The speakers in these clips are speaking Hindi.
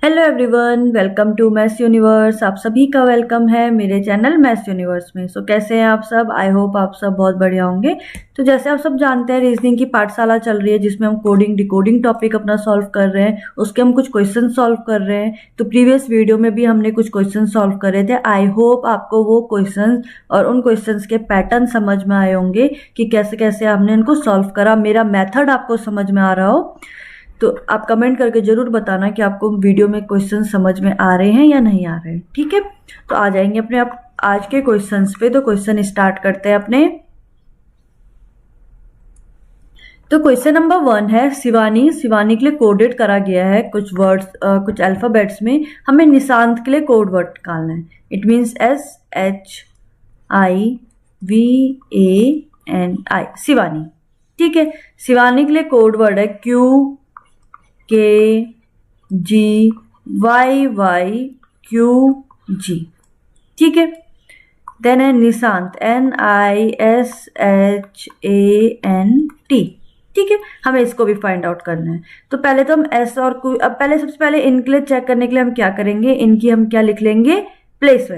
Hello everyone, welcome to maths universe. आप सभी का वेलकम है मेरे चैनल मैथ्स यूनिवर्स में। कैसे हैं आप सब? आई होप आप सब बहुत बढ़िया होंगे। तो जैसे आप सब जानते हैं, रीजनिंग की पाठशाला चल रही है जिसमें हम कोडिंग डिकोडिंग टॉपिक अपना सॉल्व कर रहे हैं। उसके हम कुछ क्वेश्चन सॉल्व कर रहे हैं। तो प्रीवियस वीडियो में भी हमने कुछ क्वेश्चन सॉल्व करे थे। आई होप आपको वो क्वेश्चन और उन क्वेश्चन के पैटर्न समझ में आए होंगे कि कैसे कैसे हमने इनको सॉल्व करा। मेरा मेथड आपको समझ में आ रहा हो तो आप कमेंट करके जरूर बताना कि आपको वीडियो में क्वेश्चन समझ में आ रहे हैं या नहीं आ रहे हैं। ठीक है, तो आ जाएंगे अपने आप आज के क्वेश्चंस पे। तो क्वेश्चन स्टार्ट करते हैं अपने। तो क्वेश्चन नंबर 1 है, शिवानी के लिए कोडेड करा गया है कुछ वर्ड्स, कुछ अल्फाबेट्स में। हमें निशांत के लिए कोड वर्ड निकालना है। It means SHIVANI, Shivani. ठीक है, शिवानी के लिए कोड वर्ड है QKGYYQG। ठीक है, देन है निशांत NISHANT। ठीक है, हमें इसको भी फाइंड आउट करना है। तो पहले तो हम एस और क्यू, अब पहले सबसे पहले इनके लिए चेक करने के लिए हम क्या करेंगे, इनकी हम क्या लिख लेंगे, प्लेस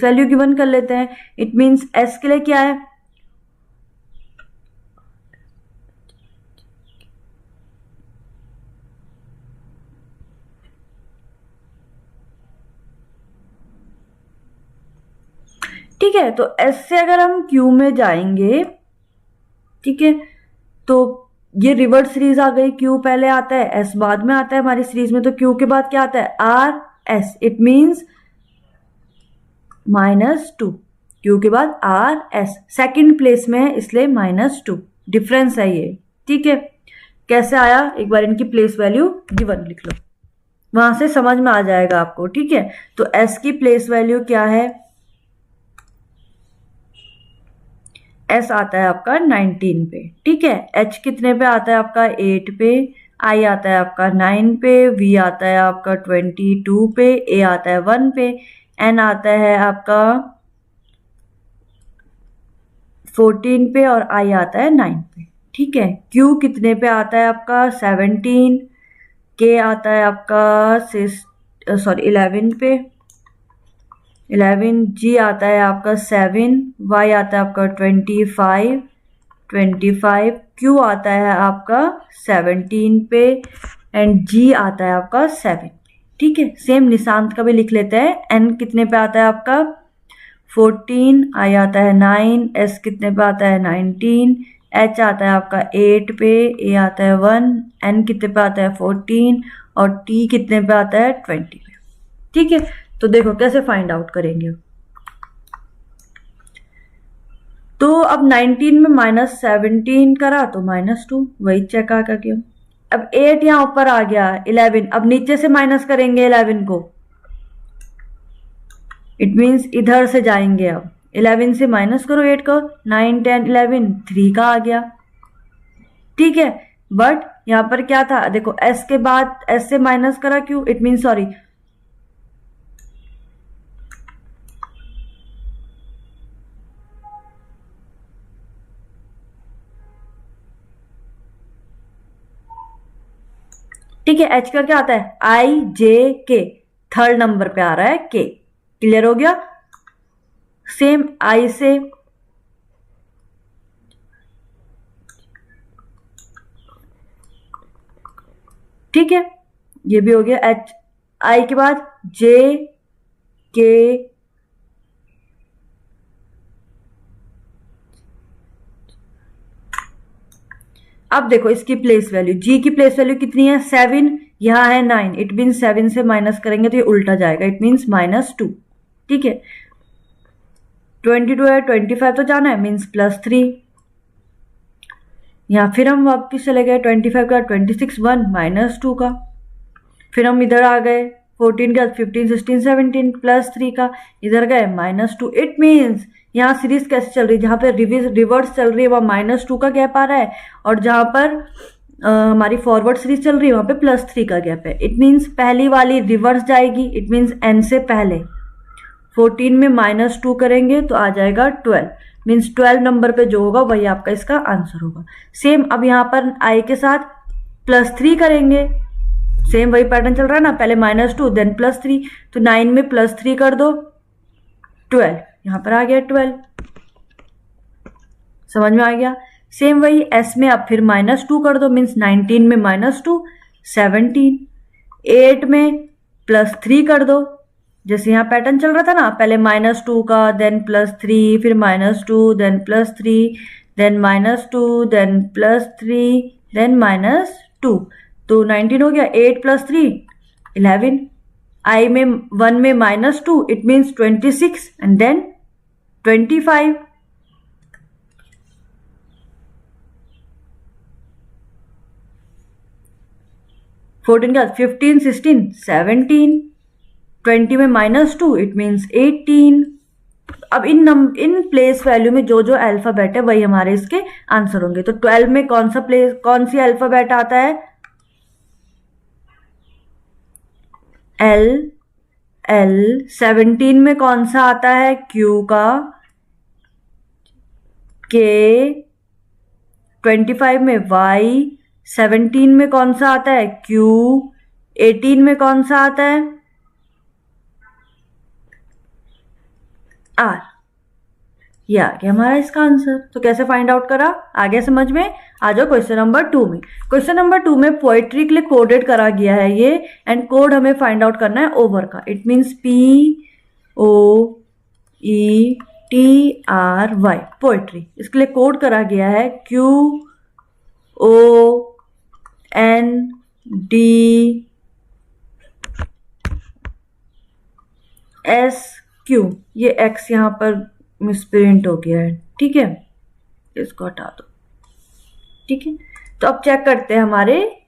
वैल्यू गिवन कर लेते हैं। इट मीन्स एस के लिए क्या है, ठीक है। तो S से अगर हम Q में जाएंगे, ठीक है, तो ये रिवर्स सीरीज आ गई। Q पहले आता है, S बाद में आता है हमारी सीरीज में। तो Q के बाद क्या आता है, RS। It means -2। Q के बाद RS सेकंड प्लेस में है, इसलिए -2 डिफरेंस है ये। ठीक है, कैसे आया, एक बार इनकी प्लेस वैल्यू गिवन लिख लो, वहां से समझ में आ जाएगा आपको। ठीक है, तो S की प्लेस वैल्यू क्या है, S आता है आपका 19 पे। ठीक है, H कितने पे आता है आपका 8 पे, I आता है आपका 9 पे, V आता है आपका 22 पे, A आता है 1 पे, N आता है आपका 14 पे और I आता है 9 पे। ठीक है, Q कितने पे आता है आपका 17, K आता है आपका 11 पे, 11, G आता है आपका 7, Y आता है आपका 25, Q आता है आपका 17 पे एंड G आता है आपका 7। ठीक है, सेम निशांत का भी लिख लेते हैं। N कितने पे आता है आपका 14, I आता है 9, S कितने पे आता है 19, H आता है आपका 8 पे, A आता है 1, N कितने पे आता है 14 और T कितने पे आता है 20 पे। ठीक है, तो देखो कैसे फाइंड आउट करेंगे। तो अब 19 में -17 करा तो -2, वही चेक आ क्यों। अब 8 यहां ऊपर आ गया, 11, अब नीचे से माइनस करेंगे 11 को। इट मीन्स इधर से जाएंगे। अब 11 से माइनस करो 8 को, 9 10 11, 3 का आ गया। ठीक है, बट यहां पर क्या था, देखो S के बाद S से माइनस करा क्यों, इट मीन्स सॉरी, ठीक है। H का क्या आता है IJK, थर्ड नंबर पे आ रहा है K। क्लियर हो गया। सेम I से ठीक है, ये भी हो गया। H I के बाद JK, अब देखो इसकी प्लेस वैल्यू, G की प्लेस वैल्यू कितनी है 7, यहां है 9, इट मीन 7 से माइनस करेंगे तो ये उल्टा जाएगा, इट मीन्स -2। ठीक है, 22 है, 25 तो जाना है, मीन्स +3। यहां फिर हम वापस चले गए, 25 का 26 1 -2 का, फिर हम इधर आ गए 14 का 15 16 17 +3 का, इधर गए -2। इट मीन्स यहाँ सीरीज कैसे चल रही है, जहां पे रिवर्स चल रही है वहां -2 का गैप आ रहा है, और जहां पर हमारी फॉरवर्ड सीरीज चल रही है वहां पे +3 का गैप है। इट मीन्स पहली वाली रिवर्स जाएगी, इट मीन्स n से पहले 14 में -2 करेंगे तो आ जाएगा 12, मीन्स 12 नंबर पे जो होगा वही आपका इसका आंसर होगा। सेम अब यहाँ पर i के साथ +3 करेंगे, सेम वही पैटर्न चल रहा है ना, पहले -2 देन +3, तो 9 में +3 कर दो 12, यहां पर आ गया 12। समझ में आ गया। सेम वही s में अब फिर -2 कर दो, मीन्स 19 में -2 17। 8 में +3 कर दो, जैसे यहाँ पैटर्न चल रहा था ना, पहले -2 का देन +3 फिर -2 देन +3 देन -2 देन +3 देन -2, तो 19 हो गया। 8 + 3 11, I में 1 में -2 it means 26 and then 25। Fourteen का 15 16 17, 20 में -2 इट मीन्स 18। अब इन प्लेस वैल्यू में जो जो अल्फाबेट है वही हमारे इसके आंसर होंगे। तो 12 में कौन सी अल्फाबेट आता है, L L। 17 में कौन सा आता है, Q का, K। 25 में Y। 17 में कौन सा आता है, Q। 18 में कौन सा आता है, R। ये आ गया हमारा इसका आंसर। तो कैसे फाइंड आउट करा, आगे समझ में। आ जाओ क्वेश्चन नंबर 2 में। क्वेश्चन नंबर 2 में पोएट्री के लिए कोडेड करा गया है ये, एंड कोड हमें फाइंड आउट करना है ओवर का। It means POETRY, poetry. इसके लिए कोड करा गया है QONDSQ। ये X यहाँ पर मिसप्रिंट हो गया है, ठीक है, इसको हटा दो, ठीक है। तो अब चेक करते हैं हमारे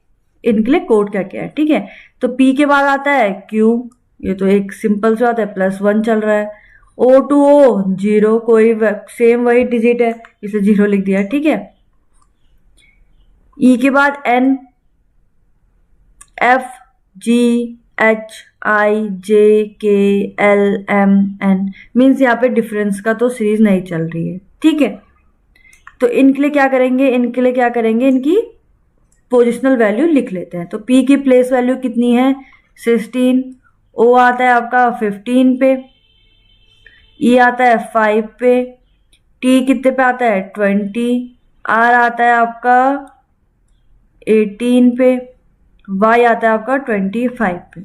इनके लिए कोड क्या क्या है, ठीक है। तो P के बाद आता है Q, ये तो एक सिंपल से आता है, +1 चल रहा है। O to O 0, कोई सेम वही डिजिट है, इसे 0 लिख दिया, ठीक है। E के बाद N, F G H I J K L M N, means यहाँ पे डिफरेंस का तो सीरीज नहीं चल रही है, ठीक है। तो इनके लिए क्या करेंगे, इनकी पोजिशनल वैल्यू लिख लेते हैं। तो P की प्लेस वैल्यू कितनी है, 16। O आता है आपका 15 पे, E आता है 5 पे, T कितने पे आता है 20, R आता है आपका 18 पे, Y आता है आपका 25 पे,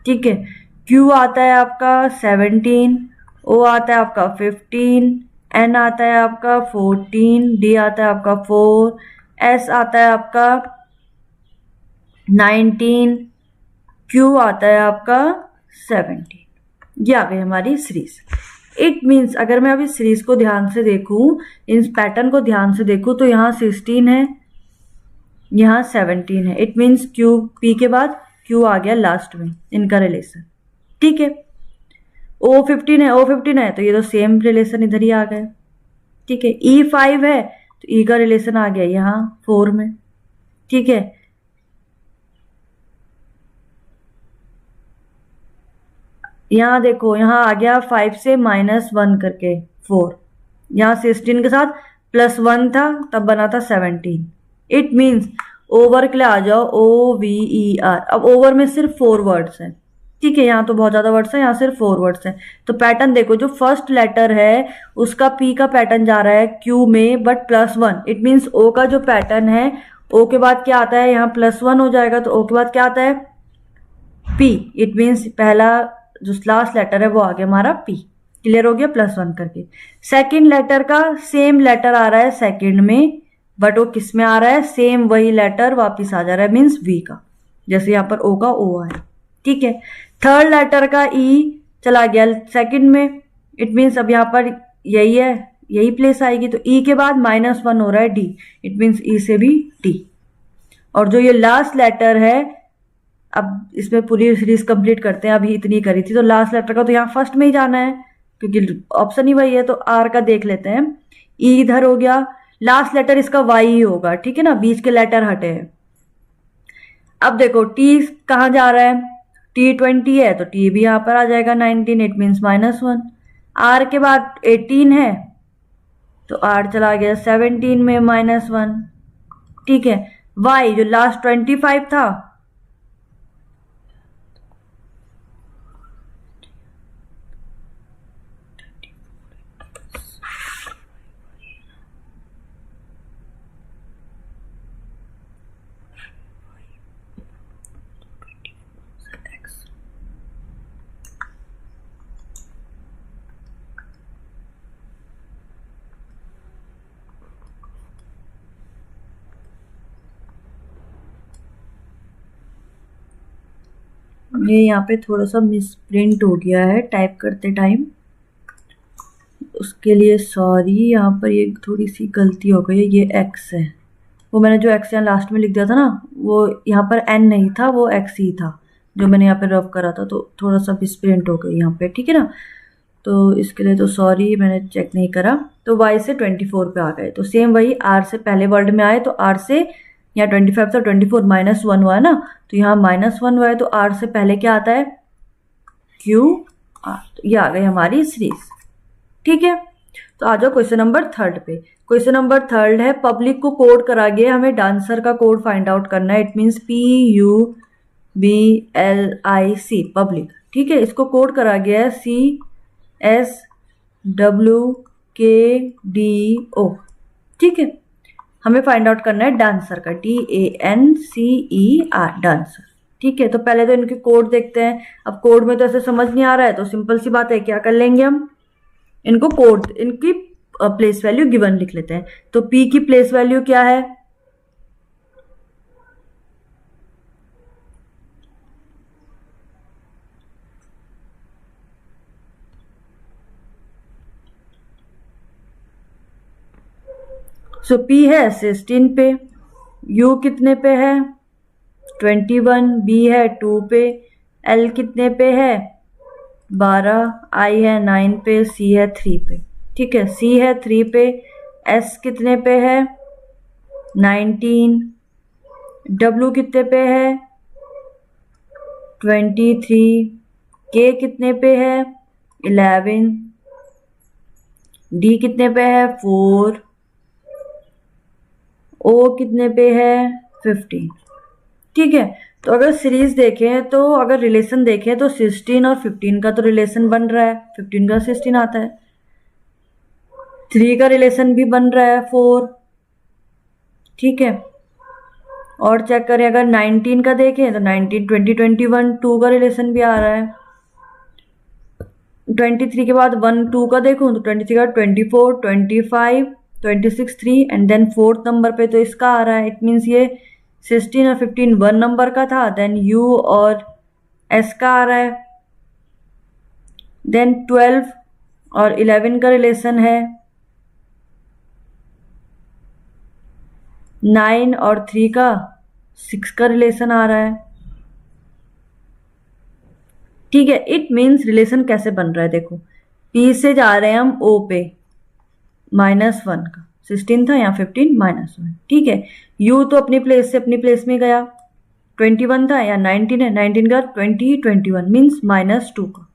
ठीक है। Q आता है आपका 17, O आता है आपका 15, N आता है आपका 14, D आता है आपका 4, S आता है आपका 19, Q आता है आपका 17। ये आ गई हमारी सीरीज। इट मीन्स अगर मैं अभी सीरीज को ध्यान से देखूं, इस पैटर्न को ध्यान से देखूं, तो यहाँ 16 है, यहाँ 17 है। इट मीन्स P के बाद Q आ गया लास्ट में, इनका रिलेशन, ठीक है। O 15 है, तो ये तो सेम रिलेशन इधर ही आ गए, ठीक है। E 5 है, तो E का रिलेशन आ गया यहाँ 4 में, ठीक है। यहाँ देखो, यहाँ आ गया 5 से -1 करके 4, यहाँ 16 के साथ +1 था, तब बना था 17। इट मीन्स ओवर के लिए आ जाओ, OVER। अब ओवर में सिर्फ 4 वर्ड्स हैं, ठीक है, यहाँ तो बहुत ज्यादा वर्ड्स हैं, यहाँ सिर्फ 4 वर्ड्स हैं। तो पैटर्न देखो, जो फर्स्ट लेटर है उसका P का पैटर्न जा रहा है Q में, बट +1। इट मीन्स O का जो पैटर्न है, O के बाद क्या आता है, यहाँ +1 हो जाएगा, तो O के बाद क्या आता है P। इट मीन्स पहला जो लास्ट लेटर है वो आ गया हमारा P। क्लियर हो गया, +1 करके। सेकेंड लेटर का सेम लेटर आ रहा है सेकेंड में, बट वो किस में आ रहा है, सेम वही लेटर वापिस आ जा रहा है, मीन्स V का, जैसे यहाँ पर O का O है, ठीक है। थर्ड लेटर का E चला गया सेकंड में, इट मीन्स अब यहाँ पर यही है, यही प्लेस आएगी। तो E के बाद -1 हो रहा है D, इट मीन्स E से भी D। और जो ये लास्ट लेटर है, अब इसमें पूरी सीरीज कंप्लीट करते हैं, अभी इतनी करी थी, तो लास्ट लेटर का तो यहाँ फर्स्ट में ही जाना है, क्योंकि ऑप्शन ही वही है। तो R का देख लेते हैं, E इधर हो गया, लास्ट लेटर इसका Y ही होगा, ठीक है ना, बीच के लेटर हटे हैं। अब देखो T कहाँ जा रहा है, T 20 है, तो T भी यहाँ पर आ जाएगा 19, इट मीन्स -1। R के बाद 18 है, तो R चला गया 17 में -1, ठीक है। Y जो लास्ट 25 था, ये यहाँ पे थोड़ा सा मिसप्रिंट हो गया है टाइप करते टाइम, उसके लिए सॉरी। यहाँ पर ये थोड़ी सी गलती हो गई है, ये x है। वो मैंने जो x यहाँ लास्ट में लिख दिया था ना, वो यहाँ पर n नहीं था, वो x ही था जो मैंने यहाँ पे रफ करा था, तो थोड़ा सा मिसप्रिंट हो गई यहाँ पे, ठीक है ना। तो इसके लिए तो सॉरी, मैंने चेक नहीं करा। तो y से 24 पे आ गए, तो सेम वही r से पहले वर्ड में आए, तो r से यहाँ 25 था, 24 -1 हुआ है ना, तो यहाँ -1 हुआ है, तो r से पहले क्या आता है, q r। तो ये आ गई हमारी सीरीज, ठीक है। तो आ जाओ क्वेश्चन नंबर 3 पे। क्वेश्चन नंबर 3 है, पब्लिक को कोड करा गया, हमें डांसर का कोड फाइंड आउट करना है। इट मीन्स PUBLIC, पब्लिक, ठीक है। इसको कोड करा गया है CSWKDO, ठीक है। हमें फाइंड आउट करना है डांसर का, DANCER, डांसर, ठीक है। तो पहले तो इनके कोड देखते हैं। अब कोड में तो ऐसे समझ नहीं आ रहा है, तो सिंपल सी बात है, क्या कर लेंगे हम, इनको कोड, इनकी प्लेस वैल्यू गिवन लिख लेते हैं। तो P की प्लेस वैल्यू क्या है, सो P है 16 पे, U कितने पे है 21, B है 2 पे, L कितने पे है 12, I है 9 पे, C है 3 पे, ठीक है। C है 3 पे, S कितने पे है 19, W कितने पे है 23, K कितने पे है 11, D कितने पे है 4, O कितने पे है 15, ठीक है। तो अगर सीरीज देखें, तो अगर रिलेशन देखें, तो 16 और 15 का तो रिलेशन बन रहा है, 15 का 16 आता है। 3 का रिलेशन भी बन रहा है 4, ठीक है। और चेक करें, अगर 19 का देखें तो 19, 20, 21, 2 का रिलेशन भी आ रहा है। 23 के बाद 1, 2 का देखूं तो 23 का 24, 25, 26, 3 एंड देन 4th नंबर पे तो इसका आ रहा है। इट मीन्स ये 16 और 15 1 नंबर का था, देन U और S का आ रहा है। देन 12 और 11 का रिलेशन है, 9 और 3 का 6 का रिलेशन आ रहा है, ठीक है। इट मीन्स रिलेशन कैसे बन रहा है, देखो P से जा रहे हैं हम O पे, -1 का 16 था, यहाँ 15 -1, ठीक है। U तो अपनी प्लेस से अपनी प्लेस में गया, 21 था, या 19 है, 19 का 20, 21 मीन्स -2 का,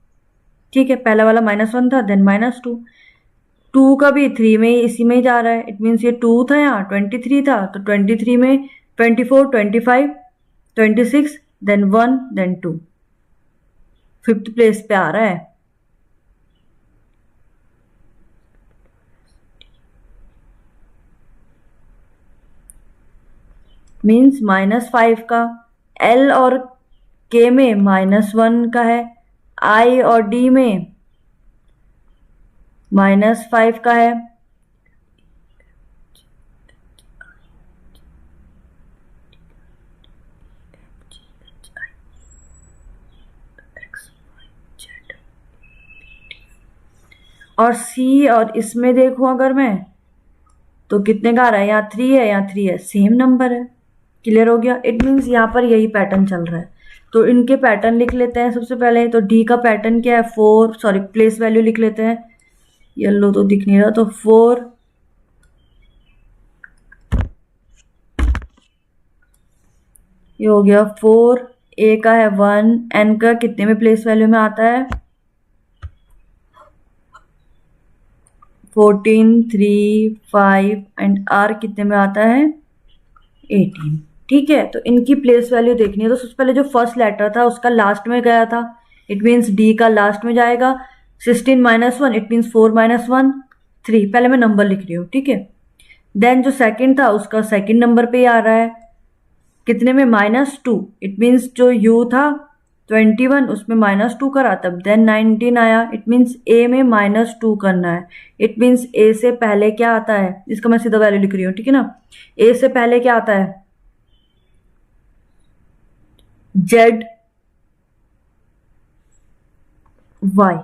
ठीक है। पहला वाला -1 था, देन -2, 2 का भी 3 में इसी में ही जा रहा है। इट मीन्स ये 2 था, यहाँ 23 था, तो 23 में 24, 25, 26, देन 1, देन 2, 5th प्लेस पे आ रहा है। मीन्स -5 का, L और K में -1 का है, I और D में -5 का है, और C और इसमें देखूं अगर मैं, तो कितने का आ रहा है, यहाँ 3 है, यहाँ 3 है, सेम नंबर है। क्लियर हो गया। इट मीन्स यहाँ पर यही पैटर्न चल रहा है। तो इनके पैटर्न लिख लेते हैं सबसे पहले। तो D का पैटर्न क्या है, 4, सॉरी प्लेस वैल्यू लिख लेते हैं, येलो तो दिख नहीं रहा, तो 4, ये हो गया 4, A का है 1, N का कितने में प्लेस वैल्यू में आता है 14, 3, 5 एंड R कितने में आता है 18, ठीक है। तो इनकी प्लेस वैल्यू देखनी है। तो सबसे पहले जो फर्स्ट लेटर था उसका लास्ट में गया था, इट मीन्स D का लास्ट में जाएगा। 16 -1 इट मीन्स 4 -1 3, पहले मैं नंबर लिख रही हूँ, ठीक है। देन जो सेकंड था उसका सेकंड नंबर पे ही आ रहा है, कितने में -2, इट मीन्स जो U था 21 उसमें -2 करा, तब देन 19 आया। इट मीन्स A में -2 करना है। इट मीन्स A से पहले क्या आता है, इसका मैं सीधा वैल्यू लिख रही हूँ, ठीक है ना। A से पहले क्या आता है Z, वाई,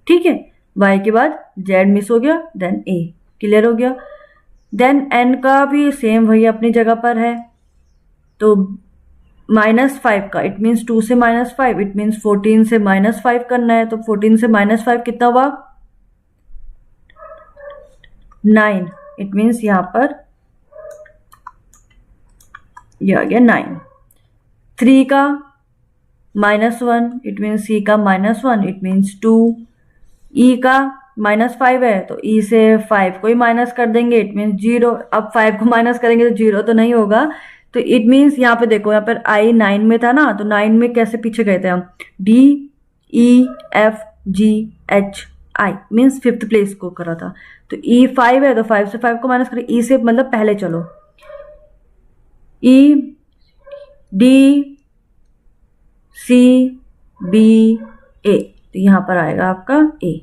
ठीक है। वाई के बाद जेड मिस हो गया, देन ए, क्लियर हो गया। देन एन का भी सेम वही अपनी जगह पर है, तो -5 का, इट मीन्स 2 से -5, इट मीन्स 14 से -5 करना है, तो 14 से -5 कितना हुआ 9, इट मीन्स यहां पर ये आ गया 9। 3 का -1, इट मीन्स सी का -1, इट मीन्स 2। ई का -5 है, तो ई से 5 को ही माइनस कर देंगे, इट मीन्स 0। अब 5 को माइनस करेंगे तो 0 तो नहीं होगा, तो इट मीन्स यहाँ पे देखो, यहाँ पर आई 9 में था ना, तो 9 में कैसे पीछे गए थे हम, D E F G H I, means 5th place को करा था। तो ई 5 है, तो 5 से 5 को माइनस करें, ई से मतलब पहले चलो, ई डी सी बी ए, तो यहां पर आएगा आपका ए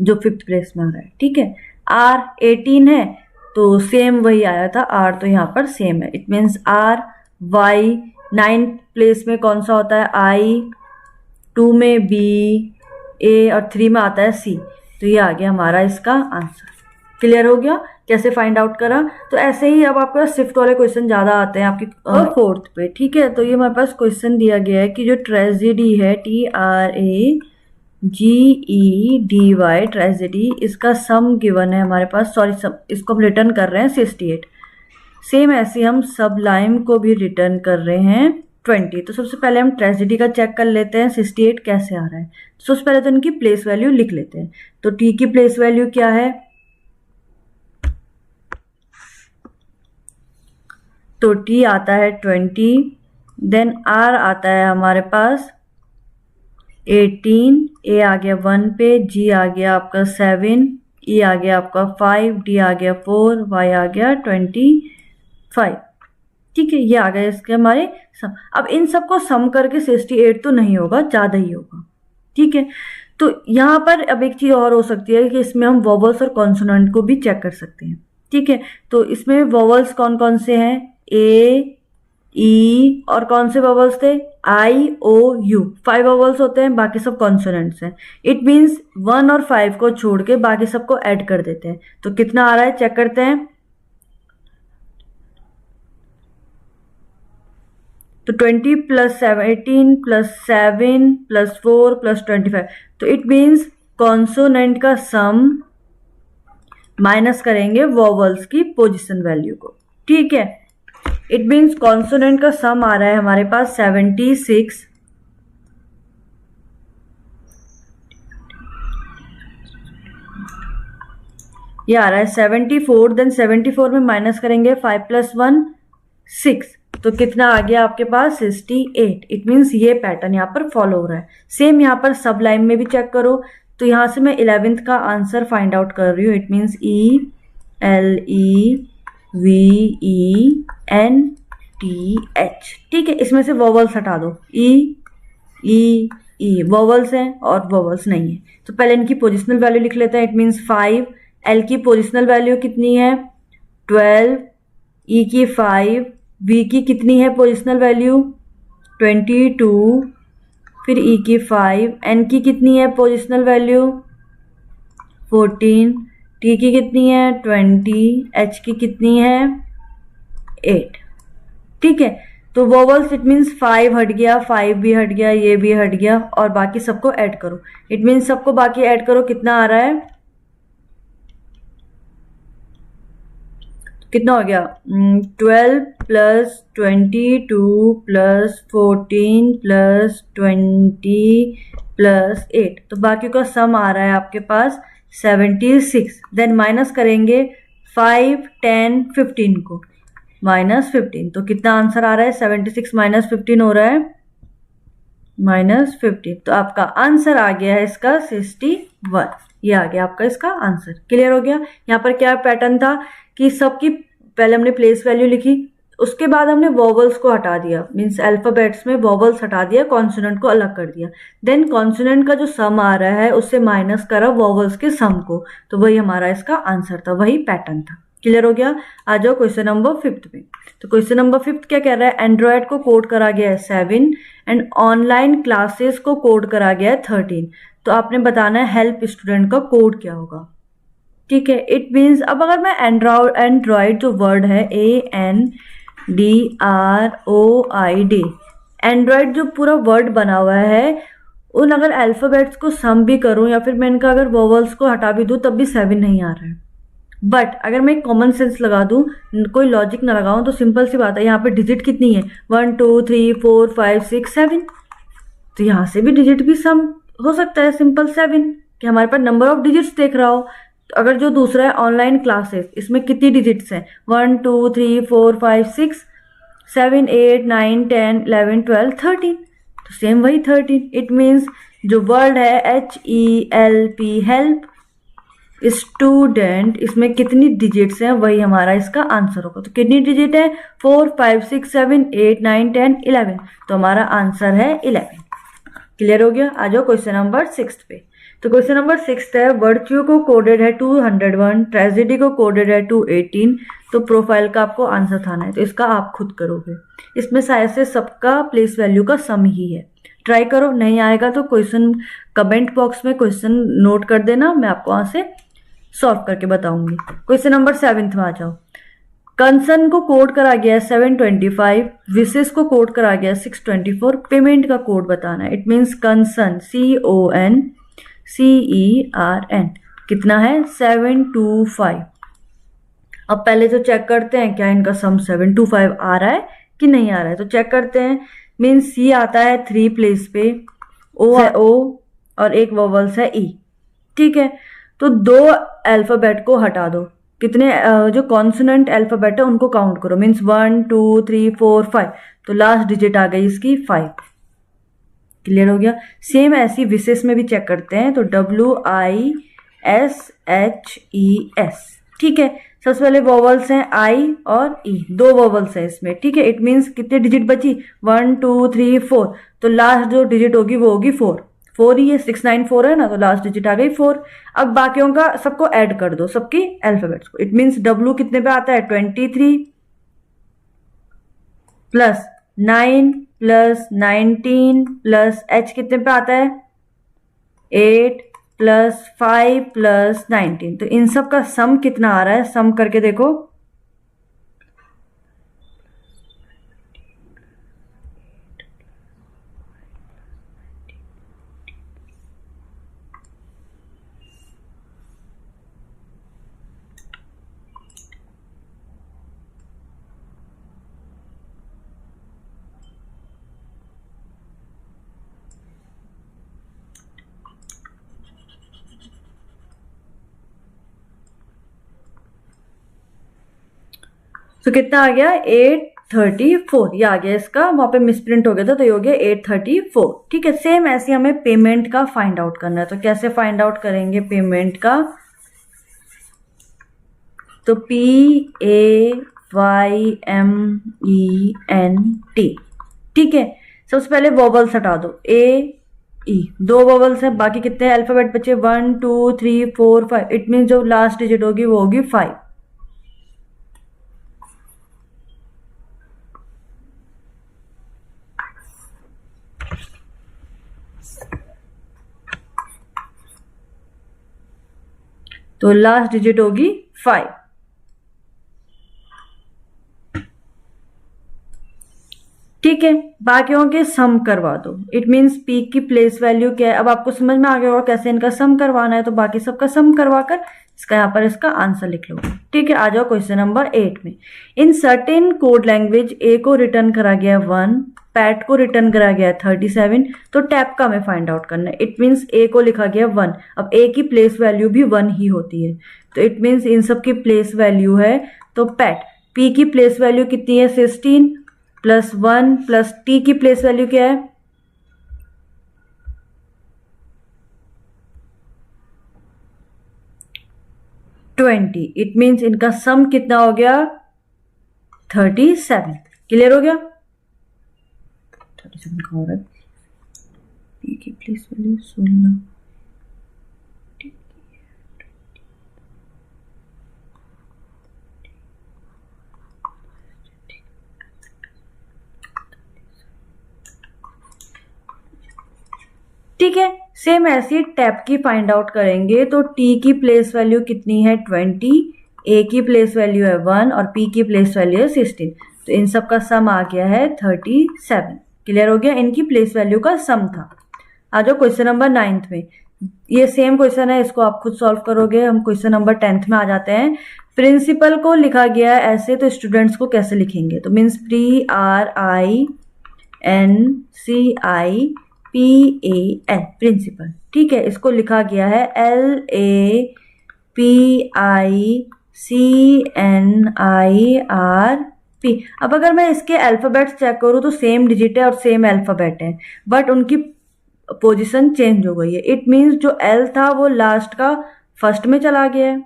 जो 5th प्लेस में आ रहा है, ठीक है। आर 18 है, तो सेम वही आया था आर, तो यहां पर सेम है, it means R Y. 9th place में कौन सा होता है आई, 2 में बी, ए और 3 में आता है सी, तो ये आ गया हमारा इसका आंसर। क्लियर हो गया कैसे फाइंड आउट करा। तो ऐसे ही अब आपके पास शिफ्ट वाले क्वेश्चन ज्यादा आते हैं आपकी 4th पे, ठीक है। तो ये हमारे पास क्वेश्चन दिया गया है कि जो ट्रेजेडी है TRAGEDY ट्रेजेडी, इसका सम गिवन है हमारे पास, सॉरी सम, इसको हम रिटर्न कर रहे हैं 68। सेम ऐसे हम सबलाइम को भी रिटर्न कर रहे हैं 20। तो सबसे पहले हम ट्रेजेडी का चेक कर लेते हैं 68 कैसे आ रहा है। तो सबसे पहले तो इनकी प्लेस वैल्यू लिख लेते हैं। तो टी की प्लेस वैल्यू क्या है, तो टी आता है 20, देन आर आता है हमारे पास 18, ए आ गया 1 पे, जी आ गया आपका 7, ई आ गया आपका 5, डी आ गया 4, वाई आ गया 25, ठीक है। ये आ गए इसके हमारे सम। अब इन सबको सम करके 68 तो नहीं होगा, ज़्यादा ही होगा, ठीक है। तो यहाँ पर अब एक चीज़ और हो सकती है कि इसमें हम वोवल्स और कॉन्सोनेंट को भी चेक कर सकते हैं, ठीक है। तो इसमें वोवल्स कौन कौन से हैं, ए ई और कौन से वोवल्स थे, आई ओ यू, 5 वोवल्स होते हैं, बाकी सब कॉन्सोनेंट्स हैं। इट मीन्स 1 और 5 को छोड़ के बाकी सबको ऐड कर देते हैं। तो कितना आ रहा है चेक करते हैं। तो 20 + 18 + 7 + 4 + 25, तो इट मीन्स कॉन्सोनेंट का सम माइनस करेंगे वोवल्स की पोजीशन वैल्यू को, ठीक है। इट मीन्स कॉन्सोनेंट का सम आ रहा है हमारे पास 76, ये आ रहा है 74, देन 74 में माइनस करेंगे 5 + 1 6, तो कितना आ गया आपके पास 68। इट मीन्स ये पैटर्न यहाँ पर फॉलो हो रहा है। सेम यहाँ पर सब लाइन में भी चेक करो। तो यहाँ से मैं 11th का आंसर फाइंड आउट कर रही हूँ। इट मीन्स ELEVENTH, ठीक है। इसमें से वोवल्स हटा दो, ई वोवल्स हैं और वोवल्स नहीं है। तो पहले इनकी पोजिशनल वैल्यू लिख लेते हैं। इट मीन्स 5, एल की पोजिशनल वैल्यू कितनी है 12, ई की 5, वी की कितनी है पोजिशनल वैल्यू 22, फिर ई की 5, एन की कितनी है पोजिशनल वैल्यू 14, टी की कितनी है 20, एच की कितनी है 8, ठीक है। तो वोवल्स इट मीन्स 5 हट गया, 5 भी हट गया, ये भी हट गया, और बाकी सबको ऐड करो। इट मीन्स सबको बाकी ऐड करो, कितना आ रहा है, कितना हो गया 12 + 22 + 14 + 20 + 8, तो बाकी का सम आ रहा है आपके पास 76। देन माइनस करेंगे 5, 10, 15 को, -15, तो कितना आंसर आ रहा है 76 - 15 हो रहा है -15। तो आपका आंसर आ गया है इसका 61, ये आ गया आपका इसका आंसर। क्लियर हो गया। यहाँ पर क्या पैटर्न था कि सबकी पहले हमने प्लेस वैल्यू लिखी, उसके बाद हमने वोवल्स को हटा दिया, मीन्स अल्फाबेट्स में वोवल्स हटा दिया, कॉन्सोनेंट को अलग कर दिया। देन कॉन्सोनेंट का जो सम आ रहा है उससे माइनस करा वोवल्स के सम को, तो वही हमारा इसका आंसर था, वही पैटर्न था। क्लियर हो गया। आ जाओ क्वेश्चन नंबर 5 पे। तो क्वेश्चन नंबर 5 क्या कह रहा है, एंड्रॉयड को कोड करा गया है 7 एंड ऑनलाइन क्लासेस को कोड करा गया है 13। तो आपने बताना है हेल्प स्टूडेंट का कोड क्या होगा। ठीक है, इट मीन्स अब अगर मैं एंड्रॉयड जो वर्ड है ANDROID, एंड्रॉयड जो पूरा वर्ड बना हुआ है, उन अगर अल्फाबेट्स को सम भी करूं या फिर मैं इनका अगर वोवल्स को हटा भी दूं तब भी 7 नहीं आ रहा है। बट अगर मैं कॉमन सेंस लगा दूं, कोई लॉजिक ना लगाऊं, तो सिंपल सी बात है, यहाँ पे डिजिट कितनी है 1 2 3 4 5 6 7। तो यहाँ से भी डिजिट भी सम हो सकता है, सिंपल 7 कि हमारे पास नंबर ऑफ डिजिट्स देख रहा हो। तो अगर जो दूसरा है ऑनलाइन क्लासेस, इसमें कितनी डिजिट्स हैं 1 2 3 4 5 6 7 8 9 10 11 12 13। तो सेम वही 13। इट मीन्स जो वर्ड है HELP हेल्प स्टूडेंट, इसमें कितनी डिजिट्स हैं वही हमारा इसका आंसर होगा। तो कितनी डिजिट है 4 5 6 7 8 9 10 11। तो हमारा आंसर है 11। क्लियर हो गया। आ जाओ क्वेश्चन नंबर 6 पे। तो क्वेश्चन नंबर 6 है, वर्च्यू को कोडेड है 201, ट्रेजेडी को कोडेड है 218। तो प्रोफाइल का आपको आंसर थाना है, तो इसका आप खुद करोगे। इसमें शायद से सबका प्लेस वैल्यू का सम ही है। ट्राई करो, नहीं आएगा तो क्वेश्चन कमेंट बॉक्स में क्वेश्चन नोट कर देना, मैं आपको वहां से सॉल्व करके बताऊंगी। क्वेश्चन नंबर 7 में आ जाओ। कंसन को कोड करा गया है 725, विशेष को कोड करा गया है 624। पेमेंट का कोड बताना है। इट मीन्स कंसन CONCERN कितना है 725। अब पहले तो चेक करते हैं क्या इनका सम 725 आ रहा है कि नहीं आ रहा है। तो चेक करते हैं। मीन्स C आता है 3 प्लेस पे, O है O और एक वोवल्स है E। ठीक है, तो 2 अल्फाबेट को हटा दो। कितने जो कॉन्सोनेंट अल्फाबेट है उनको काउंट करो। मीन्स 1 2 3 4 5। तो लास्ट डिजिट आ गई इसकी 5। क्लियर हो गया। सेम ऐसी विशेष में भी चेक करते हैं। तो WISHES। ठीक है, सबसे पहले वोवल्स हैं I और E, 2 वोवल्स हैं इसमें। ठीक है, इट मीन्स कितने डिजिट बची 1 2 3 4। तो लास्ट जो डिजिट होगी वो होगी 4। 4 ही है, 694 है ना, तो लास्ट डिजिट आ गई 4। अब बाकियों का सबको ऐड कर दो, सबकी अल्फाबेट्स को। इट मीन्स W कितने पे आता है 23 प्लस 9 प्लस 19 प्लस H कितने पे आता है 8 प्लस 5 प्लस 19। तो इन सब का सम कितना आ रहा है, सम करके देखो। तो कितना आ गया 834। ये आ गया इसका, वहां पे मिसप्रिंट हो गया था तो ये हो गया 834। ठीक है, सेम ऐसे हमें पेमेंट का फाइंड आउट करना है। तो कैसे फाइंड आउट करेंगे पेमेंट का, तो PAYMENT। ठीक है, सबसे पहले वोवल्स हटा दो AE, 2 वोवल्स है, बाकी कितने अल्फाबेट बचे 1 2 3 4 5। इट मीन जो लास्ट डिजिट होगी वो होगी 5। तो लास्ट डिजिट होगी 5। ठीक है, बाकियों के सम करवा दो। इट मीन्स P की प्लेस वैल्यू क्या है। अब आपको समझ में आ गया होगा कैसे इनका सम करवाना है। तो बाकी सबका सम करवाकर इसका यहाँ पर इसका आंसर लिख लो। ठीक है, आ जाओ क्वेश्चन नंबर 8 में। In certain code language A को रिटर्न करा गया 1, पैट को रिटर्न करा गया 37। तो टैप का हमें फाइंड आउट करना है। इट मीन्स A को लिखा गया 1। अब A की प्लेस वैल्यू भी 1 ही होती है। तो इट मीन्स इन सब की प्लेस वैल्यू है। तो पैट P की प्लेस वैल्यू कितनी है 16 प्लस 1 प्लस T की प्लेस वैल्यू क्या है 20। इट मीन्स इनका सम कितना हो गया 37। क्लियर हो गया। 37 का हो रहा है P की प्लेस वैल्यू 16। ठीक है, सेम ऐसी टैप की फाइंड आउट करेंगे तो टी की प्लेस वैल्यू कितनी है 20, ए की प्लेस वैल्यू है 1 और पी की प्लेस वैल्यू है 16। तो इन सब का सम आ गया है 37। क्लियर हो गया, इनकी प्लेस वैल्यू का सम था। आ जाओ क्वेश्चन नंबर 9th में। ये सेम क्वेश्चन है, इसको आप खुद सॉल्व करोगे। हम क्वेश्चन नंबर 10th में आ जाते हैं। प्रिंसिपल को लिखा गया है ऐसे, तो स्टूडेंट्स को कैसे लिखेंगे? तो मीन्स PRINCIPAL, प्रिंसिपल। ठीक है, इसको लिखा गया है LAPICNIRP। अब अगर मैं इसके अल्फाबेट्स चेक करूँ तो सेम डिजिट है और सेम अल्फाबेट है, बट उनकी पोजीशन चेंज हो गई है। इट मीन्स जो एल था वो लास्ट का फर्स्ट में चला गया है।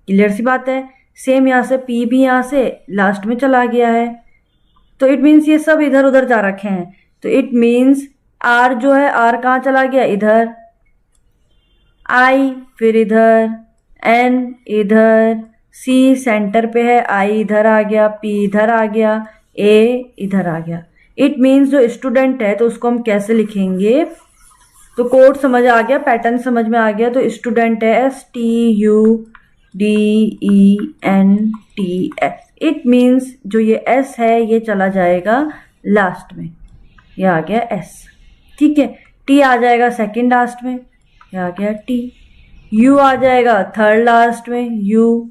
क्लियर सी बात है। सेम यहाँ से पी भी यहाँ से लास्ट में चला गया है, तो इट मीन्स ये सब इधर उधर जा रखे हैं। तो इट मीन्स आर जो है, आर कहाँ चला गया? इधर। आई फिर इधर, एन इधर, सी सेंटर पे है, आई इधर आ गया, पी इधर आ गया, ए इधर आ गया। इट मीन्स जो स्टूडेंट है तो उसको हम कैसे लिखेंगे? तो कोड समझ आ गया, पैटर्न समझ में आ गया। तो स्टूडेंट है STUDENTS। इट मीन्स जो ये S है ये चला जाएगा लास्ट में, ये आ गया S। ठीक है, T आ जाएगा सेकंड लास्ट में, ये आ गया T। U आ जाएगा थर्ड लास्ट में, U।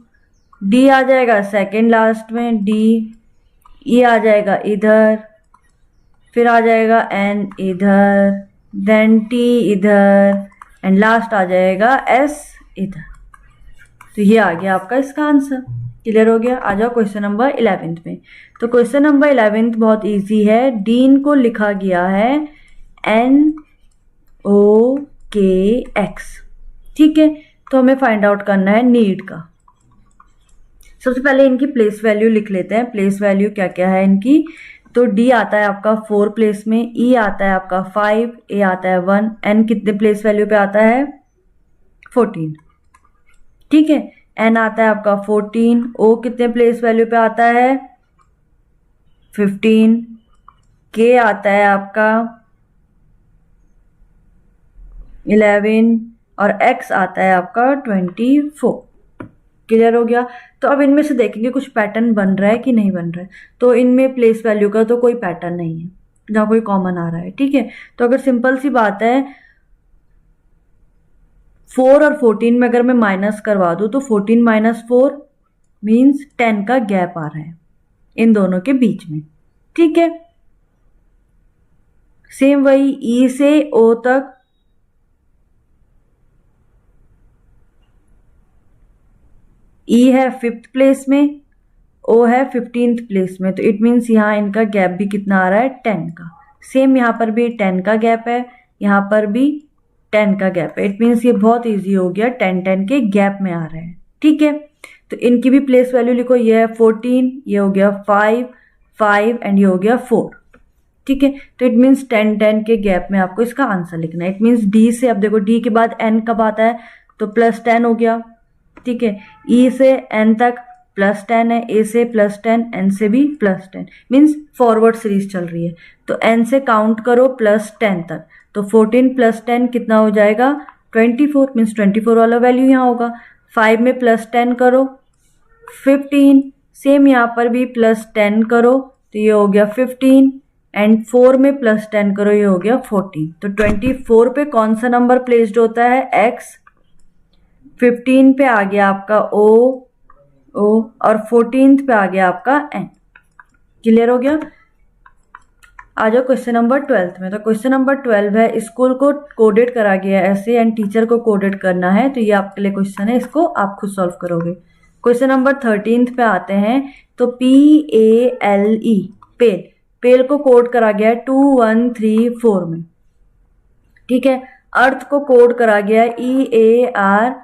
D आ जाएगा सेकंड लास्ट में, D। E आ जाएगा इधर, फिर आ जाएगा N इधर, देन T इधर, एंड लास्ट आ जाएगा S इधर। तो ये आ गया आपका इसका आंसर। क्लियर हो गया। आ जाओ क्वेश्चन नंबर 11th में। तो क्वेश्चन नंबर 11th बहुत इजी है। डीन को लिखा गया है NOKX। ठीक है, तो हमें फाइंड आउट करना है नीड का। सबसे पहले इनकी प्लेस वैल्यू लिख लेते हैं। प्लेस वैल्यू क्या क्या है इनकी? तो डी आता है आपका 4 प्लेस में, ई आता है आपका 5, ए आता है 1, एन कितने प्लेस वैल्यू पे आता है? 14। ठीक है, एन आता है आपका 14, ओ कितने प्लेस वैल्यू पे आता है? 15, के आता है आपका 11 और एक्स आता है आपका 24। क्लियर हो गया। तो अब इनमें से देखेंगे कुछ पैटर्न बन रहा है कि नहीं बन रहा है। तो इनमें प्लेस वैल्यू का तो कोई पैटर्न नहीं है जहाँ कोई कॉमन आ रहा है। ठीक है, तो अगर सिंपल सी बात है 4 और 14 में अगर मैं माइनस करवा दूं तो 14 माइनस 4 मीन्स 10 का गैप आ रहा है इन दोनों के बीच में। ठीक है, सेम वही ई से ओ तक ई है 5th प्लेस में, ओ है 15th प्लेस में। तो इट मीन्स यहाँ इनका गैप भी कितना आ रहा है? 10 का। सेम यहाँ पर भी 10 का गैप है, यहाँ पर भी 10 का गैप है। इट मीन्स ये बहुत इजी हो गया, 10 के गैप में आ रहे हैं। ठीक है, तो इनकी भी प्लेस वैल्यू लिखो। ये है 14, ये हो गया 5 एंड ये हो गया 4। ठीक है, तो इट मीन्स 10 के गैप में आपको इसका आंसर लिखना है। इट मीन्स डी से, अब देखो डी के बाद एन कब आता है? तो +10 हो गया। ठीक है, ई से एन तक +10 है, ए से +10, एन से भी +10, मीन्स फॉरवर्ड सीरीज चल रही है। तो एन से काउंट करो +10 तक, तो 14 + 10 कितना हो जाएगा? 24, मीन्स 24 वाला वैल्यू यहाँ होगा। 5 में +10 करो 15, सेम यहाँ पर भी +10 करो तो ये हो गया 15, एंड 4 में +10 करो, ये हो गया 14। तो 24 पे कौन सा नंबर प्लेस्ड होता है? x। 15 पे आ गया आपका o और 14th पे आ गया आपका n। क्लियर हो गया। आ जाओ क्वेश्चन नंबर 12th में। तो क्वेश्चन नंबर 12 है, स्कूल को कोडेड करा गया ऐसे एंड टीचर को कोडेड करना है। तो ये आपके लिए क्वेश्चन है, इसको आप खुद सॉल्व करोगे। क्वेश्चन नंबर 13th पे आते हैं। तो PALE पेल को कोड करा गया है 2134 में। ठीक है, अर्थ को कोड करा गया है EARTH,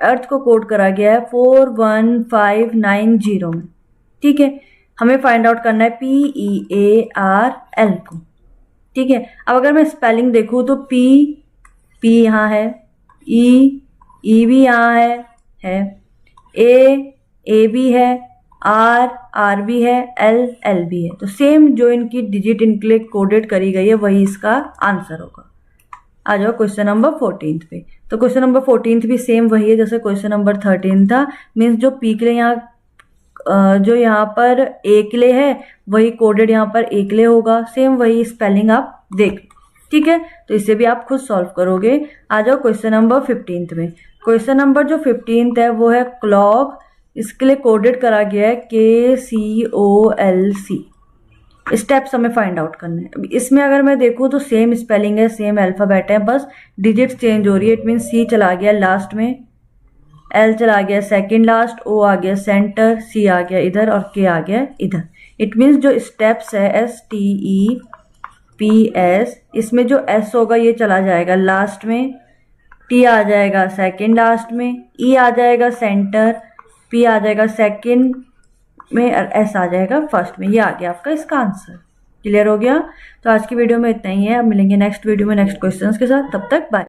अर्थ को कोड करा गया है 41590 में। ठीक है, हमें फाइंड आउट करना है PEARL को। ठीक है, अब अगर मैं स्पेलिंग देखूँ तो P यहाँ है, E भी यहाँ है, A भी है, R भी है, L भी है। तो सेम जो इनकी डिजिट इनके लिए कोडेड करी गई है वही इसका आंसर होगा। आ जाओ क्वेश्चन नंबर 14 पे। तो क्वेश्चन नंबर 14 भी सेम वही है जैसे क्वेश्चन नंबर 13 था। मीन्स जो पी के लिए यहाँ जो यहाँ पर ए के लिए है वही कोडेड यहाँ पर ए के लिए होगा, सेम वही स्पेलिंग आप देख, ठीक है। तो इसे भी आप खुद सॉल्व करोगे। आ जाओ क्वेश्चन नंबर 15 में। क्वेश्चन नंबर जो 15 है वो है क्लॉक, इसके लिए कोडेड करा गया है KCOLC। स्टेप्स हमें फाइंड आउट करने हैं। इसमें अगर मैं देखूँ तो सेम स्पेलिंग है, सेम अल्फाबेट है, बस डिजिट्स चेंज हो रही है। इट मीन C चला गया लास्ट में, L चला गया सेकंड लास्ट, O आ गया सेंटर, C आ गया इधर और K आ गया इधर। इट मीन्स जो स्टेप्स है STEPS, इसमें जो S होगा ये चला जाएगा लास्ट में, T आ जाएगा सेकंड लास्ट में, E आ जाएगा सेंटर, P आ जाएगा सेकंड में और S आ जाएगा फर्स्ट में। ये आ गया आपका इसका आंसर। क्लियर हो गया? तो आज की वीडियो में इतना ही है। अब मिलेंगे नेक्स्ट वीडियो में नेक्स्ट क्वेश्चंस के साथ। तब तक बाय।